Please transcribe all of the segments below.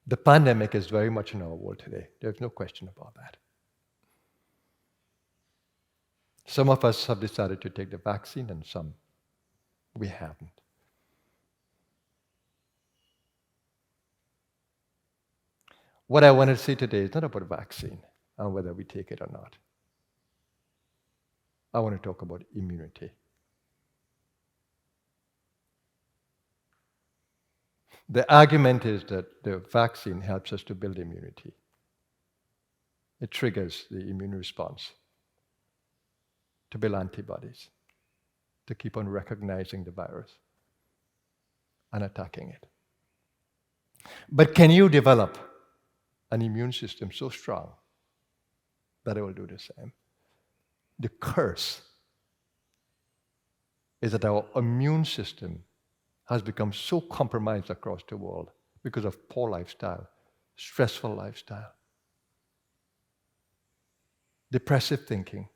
The pandemic is very much in our world today. There's no question about that. Some of us have decided to take the vaccine and some we haven't. What I want to say today is not about vaccine and whether we take it or not. I want to talk about immunity. The argument is that the vaccine helps us to build immunity. It triggers the immune response to build antibodies, to keep on recognizing the virus and attacking it. But can you develop an immune system so strong that it will do the same? The curse is that our immune system has become so compromised across the world because of poor lifestyle, stressful lifestyle, depressive thinking,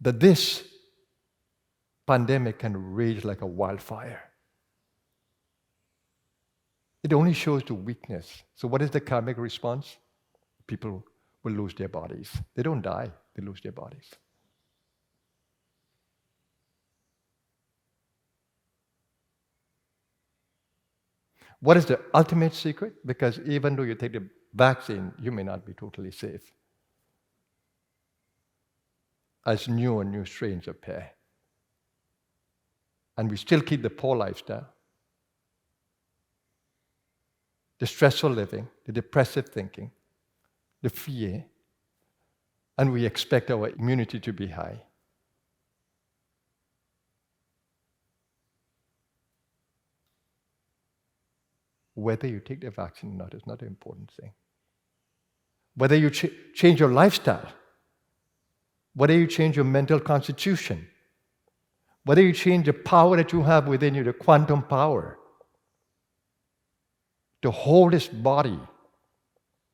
that this pandemic can rage like a wildfire. It only shows the weakness. So what is the karmic response? People will lose their bodies. They don't die, they lose their bodies. What is the ultimate secret? Because even though you take the vaccine, you may not be totally safe. As new and new strains appear. And we still keep the poor lifestyle, the stressful living, the depressive thinking, the fear, and we expect our immunity to be high. Whether you take the vaccine or not is not the important thing. Whether you change your lifestyle, whether you change your mental constitution, whether you change the power that you have within you, the quantum power, to hold this body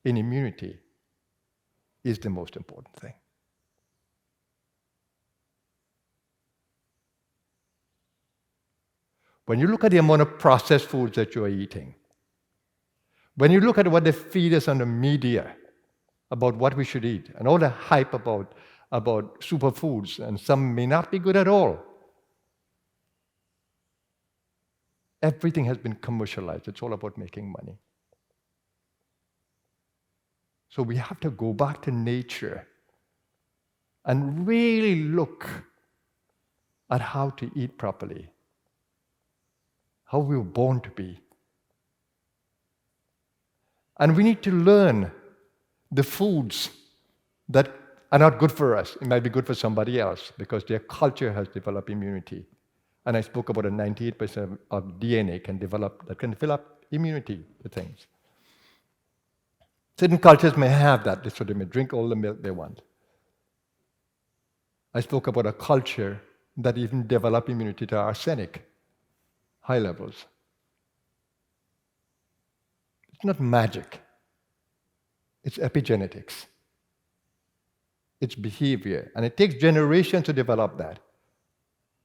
in immunity is the most important thing. When you look at the amount of processed foods that you are eating, when you look at what they feed us on the media about what we should eat, and all the hype about superfoods, and some may not be good at all. Everything has been commercialized. It's all about making money. So we have to go back to nature and really look at how to eat properly, how we were born to be. And we need to learn the foods that are not good for us. It might be good for somebody else because their culture has developed immunity. And I spoke about a 98% of DNA that can develop immunity to things. Certain cultures may have that, so they may drink all the milk they want. I spoke about a culture that even developed immunity to arsenic, high levels. It's not magic. It's epigenetics. It's behavior. And it takes generations to develop that.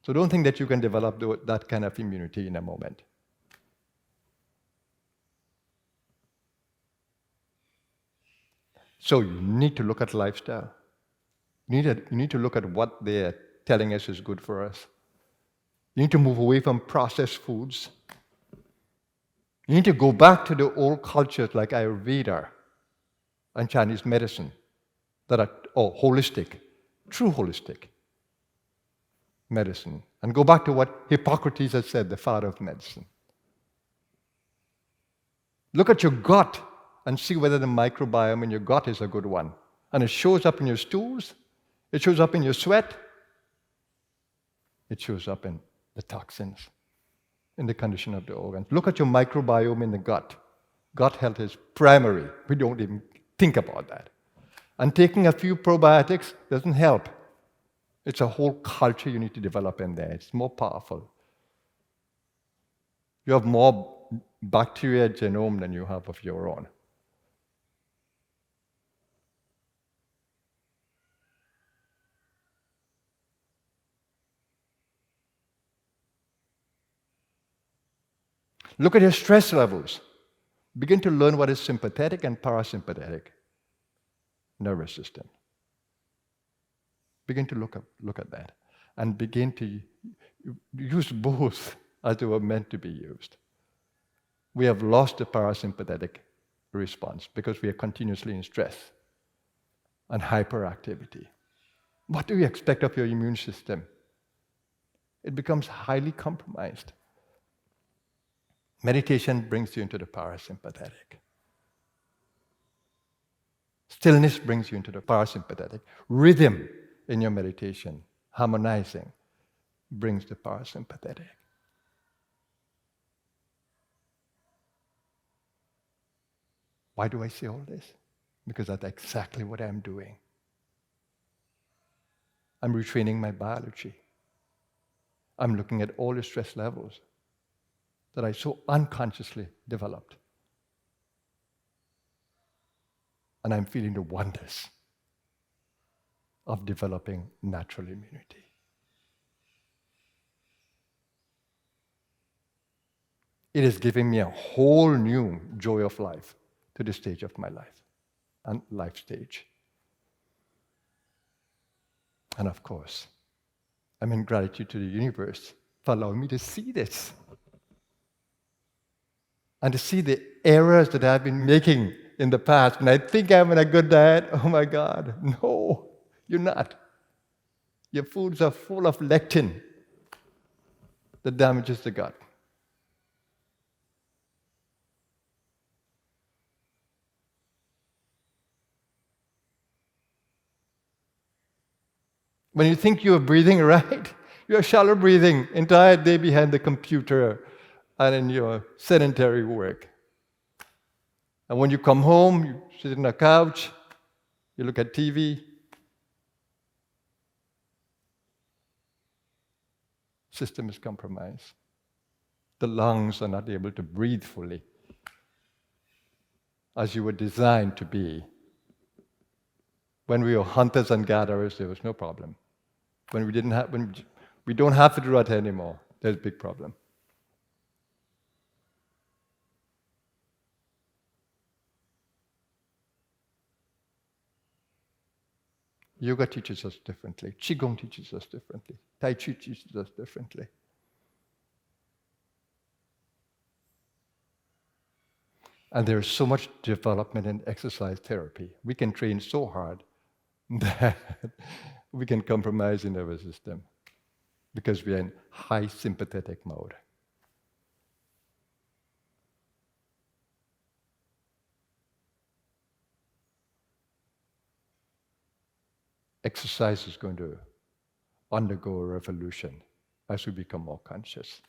So don't think that you can develop that kind of immunity in a moment. So you need to look at lifestyle. You need to look at what they're telling us is good for us. You need to move away from processed foods. You need to go back to the old cultures like Ayurveda and Chinese medicine that are holistic, true holistic medicine. And go back to what Hippocrates has said, the father of medicine. Look at your gut and see whether the microbiome in your gut is a good one. And it shows up in your stools, it shows up in your sweat, it shows up in the toxins, in the condition of the organs. Look at your microbiome in the gut. Gut health is primary. We don't even think about that. And taking a few probiotics doesn't help. It's a whole culture you need to develop in there. It's more powerful. You have more bacteria genome than you have of your own. Look at your stress levels. Begin to learn what is sympathetic and parasympathetic nervous system. Begin to look at that and begin to use both as they were meant to be used. We have lost the parasympathetic response because we are continuously in stress and hyperactivity. What do you expect of your immune system? It becomes highly compromised. Meditation brings you into the parasympathetic. Stillness brings you into the parasympathetic. Rhythm in your meditation, harmonizing, brings the parasympathetic. Why do I say all this? Because that's exactly what I'm doing. I'm retraining my biology. I'm looking at all the stress levels that I so unconsciously developed. And I'm feeling the wonders of developing natural immunity. It is giving me a whole new joy of life to this stage of my life and life stage. And of course, I'm in gratitude to the universe for allowing me to see this. And to see the errors that I've been making in the past. And I think I'm on a good diet. Oh my God. No, you're not. Your foods are full of lectin that damages the gut. When you think you're breathing right, you're shallow breathing entire day behind the computer and in your sedentary work. And when you come home, you sit on a couch, you look at TV. System is compromised. The lungs are not able to breathe fully as you were designed to be. When we were hunters and gatherers, there was no problem. When we don't have to do that anymore, there's a big problem. Yoga teaches us differently. Qigong teaches us differently. Tai Chi teaches us differently. And there is so much development in exercise therapy. We can train so hard that we can compromise the nervous system because we are in high sympathetic mode. Exercise is going to undergo a revolution as we become more conscious.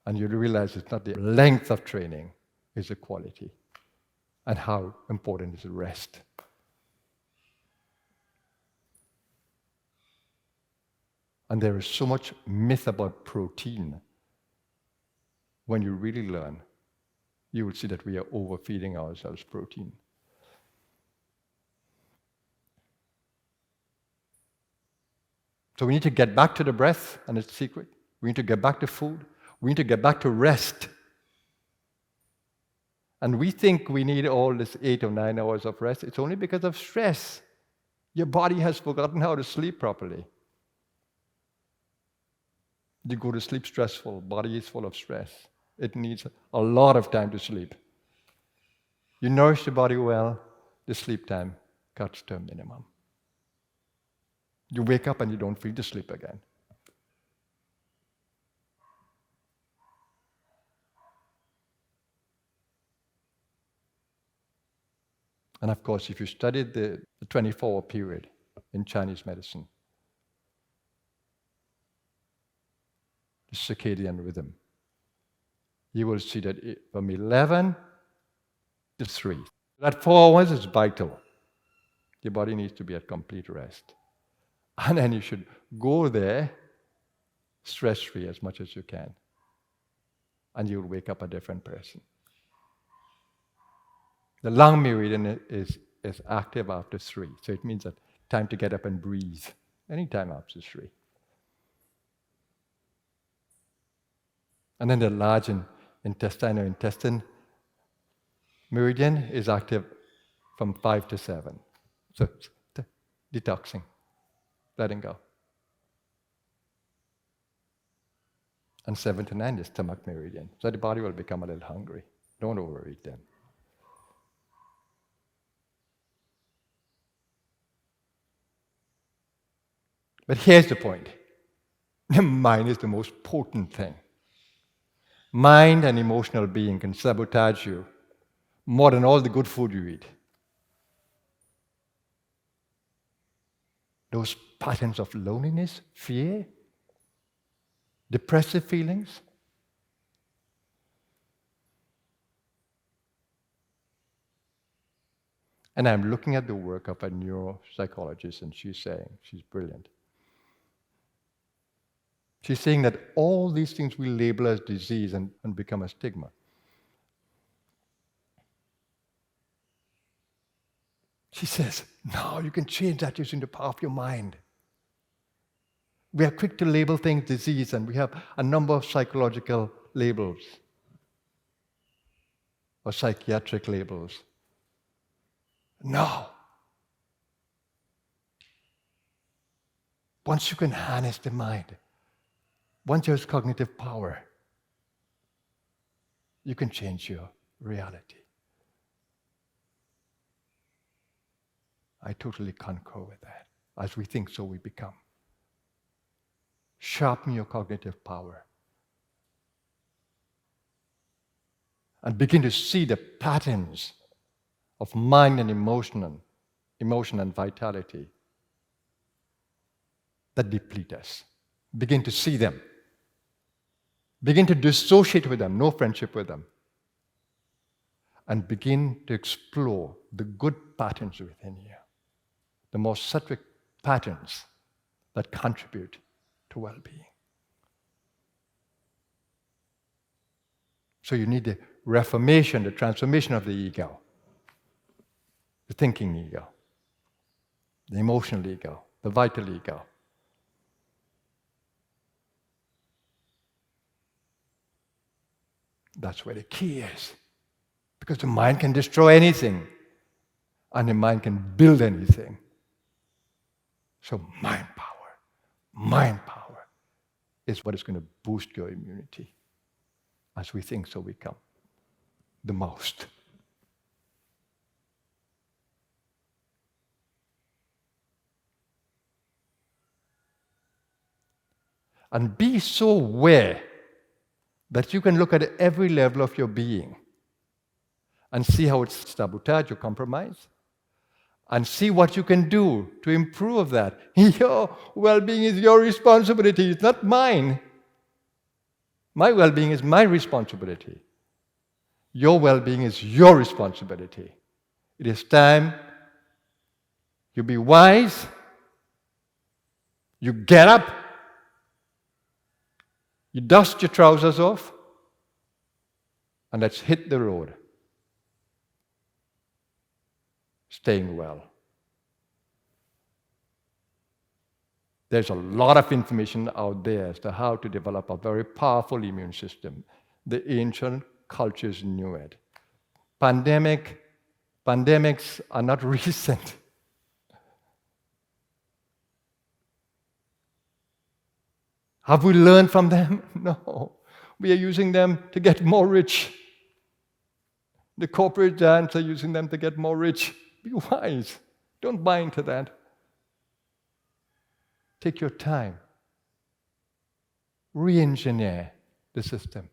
And you realize it's not the length of training, it's the quality. And how important is rest. And there is so much myth about protein. When you really learn, you will see that we are overfeeding ourselves protein. So we need to get back to the breath and its secret. We need to get back to food. We need to get back to rest. And we think we need all this 8 or 9 hours of rest. It's only because of stress. Your body has forgotten how to sleep properly. You go to sleep stressful, body is full of stress. It needs a lot of time to sleep. You nourish the body well, the sleep time cuts to a minimum. You wake up and you don't feel to sleep again. And of course, if you studied the 24-hour period in Chinese medicine, the circadian rhythm, you will see that from 11 to 3. That 4 hours is vital. Your body needs to be at complete rest. And then you should go there stress-free as much as you can. And you'll wake up a different person. The lung meridian is active after 3. So it means that time to get up and breathe. Anytime after 3. And then the large intestine meridian is active from 5 to 7. So detoxing, letting go. And 7 to 9 is stomach meridian. So the body will become a little hungry. Don't overeat them. But here's the point. The mind is the most potent thing. Mind and emotional being can sabotage you more than all the good food you eat. Those patterns of loneliness, fear, depressive feelings. And I'm looking at the work of a neuropsychologist, and she's saying, she's brilliant. She's saying that all these things we label as disease and become a stigma. She says, no, you can change that using the power of your mind. We are quick to label things disease, and we have a number of psychological labels or psychiatric labels. No. Once you can harness the mind, once there's cognitive power, you can change your reality. I totally concur with that. As we think, so we become. Sharpen your cognitive power. And begin to see the patterns of mind and emotion and vitality that deplete us. Begin to see them. Begin to dissociate with them, no friendship with them. And begin to explore the good patterns within you, the more sattvic patterns that contribute to well-being. So you need the reformation, the transformation of the ego, the thinking ego, the emotional ego, the vital ego. That's where the key is. Because the mind can destroy anything, and the mind can build anything. So mind power is what is going to boost your immunity. As we think, so we come the most. And be so aware that you can look at every level of your being and see how it's sabotaged or compromised, and see what you can do to improve that. Your well-being is your responsibility, it's not mine. My well-being is my responsibility. Your well-being is your responsibility. It is time you be wise, you get up, you dust your trousers off, and let's hit the road. Staying well. There's a lot of information out there as to how to develop a very powerful immune system. The ancient cultures knew it. Pandemics are not recent. Have we learned from them? No. We are using them to get more rich. The corporate giants are using them to get more rich. Be wise. Don't buy into that. Take your time. Re-engineer the system.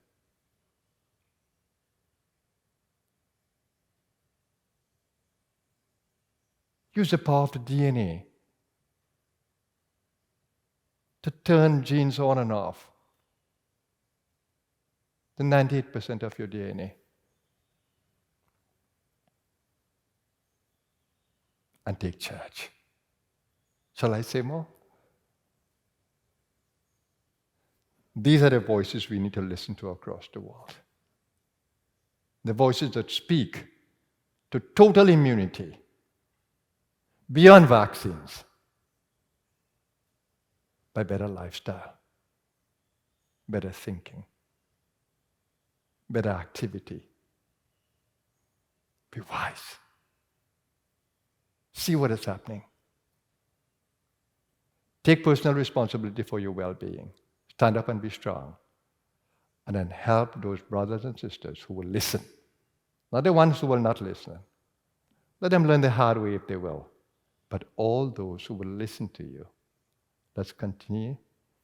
Use the power of the DNA to turn genes on and off. The 98% of your DNA. And take charge. Shall I say more? These are the voices we need to listen to across the world. The voices that speak to total immunity, beyond vaccines, by better lifestyle, better thinking. better activity. Be wise. See what is happening. Take personal responsibility for your well-being. Stand up and be strong. And then help those brothers and sisters who will listen. Not the ones who will not listen. Let them learn the hard way if they will. But all those who will listen to you, let's continue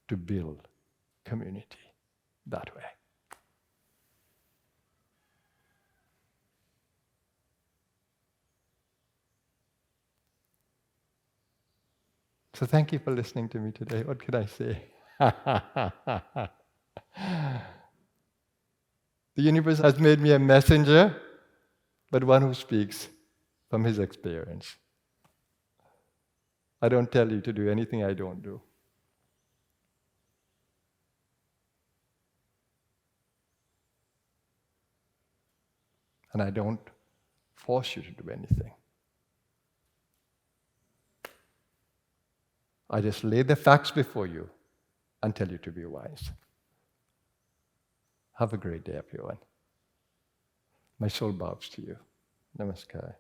to build community that way. So thank you for listening to me today. What can I say? The universe has made me a messenger, but one who speaks from his experience. I don't tell you to do anything I don't do. And I don't force you to do anything. I just lay the facts before you and tell you to be wise. Have a great day, everyone. My soul bows to you. Namaskar.